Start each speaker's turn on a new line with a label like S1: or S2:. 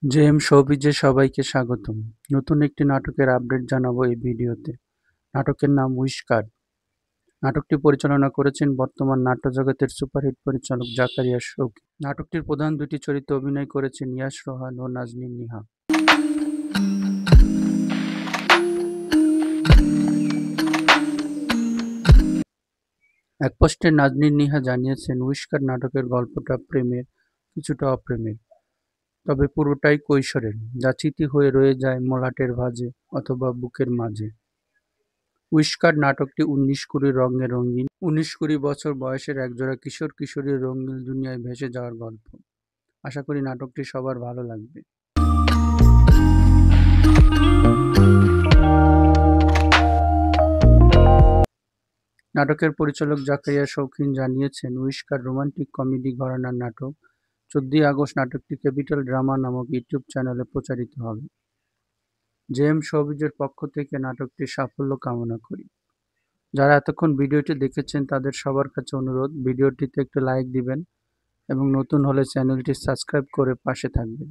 S1: JM শোবিজে সবাইকে স্বাগতম। নতুন একটি নাটকের আপডেট জানাবো এই ভিডিওতে। নাটকের নাম উইশ কার্ড। নাটকটি পরিচালনা করেছেন বর্তমান নাট্যজগতের সুপারহিট পরিচালক জাকারিয়া শৌকী। নাটকটির প্রধান দুটি চরিত্রে অভিনয় করেছেন ইয়াশ রোহান ও নাজনীন নিহা। এক পোস্টে নাজনীন নিহা জানিয়েছেন, উইশ কার্ড নাটকের গল্পটা প্রেমের, কিছুটা অপ্রেমের, তবে পুরোটাই কৈশোরের, যা স্মৃতি হয়ে রয়ে যায় মলাটের ভাঁজে অথবা বুকের মাঝে। উইশ কার্ড নাটকটি ১৯-২০ রঙে রঙিন ১৯-২০ বছর বয়সের একজোড়া কিশোর-কিশোরীর রঙিন দুনিয়ায় ভেসে যাওয়ার গল্প। আশা করি নাটকটি সবার ভালো লাগবে। নাটকের পরিচালক জাকারিয়া শৌখিন জানিয়েছেন, উইশ কার্ড রোমান্টিক কমেডি ঘরানার নাটক। ১৪ই আগস্ট নাটকটি ক্যাপিটাল ড্রামা নামক ইউটিউব চ্যানেলে প্রচারিত হবে। জেএম শোবিজের পক্ষ থেকে নাটকটির সাফল্য কামনা করি। যারা এতক্ষণ ভিডিওটি দেখেছেন তাদের সবার কাছে অনুরোধ, ভিডিওটিতে একটি লাইক দিবেন এবং নতুন হলে চ্যানেলটি সাবস্ক্রাইব করে পাশে থাকবেন।